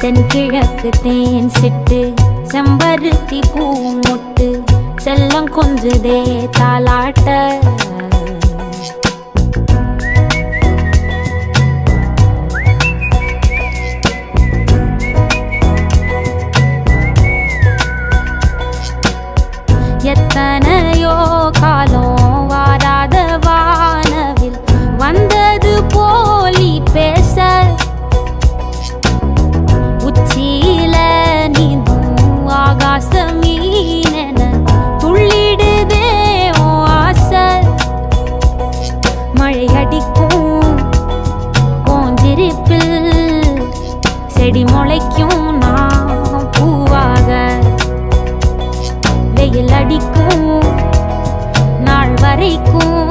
தென்கிழக்கு தேன் சிட்டு செம்பருத்தி பூ முட்டு செல்லம் கொஞ்சுதே தாலாட்ட எத்தனையோ காலம் வாராத வானவில் வந்தது போலி பேச உச்சியில நீந்தும் ஆகாச மீனென துள்ளிடுதே உன் ஆசை மழை அடிக்கும் உன் சிரிப்பில் செடி முளைக்கும் நான் பூவாக வெயில் அடிக்கும் நாள் வரைக்கும்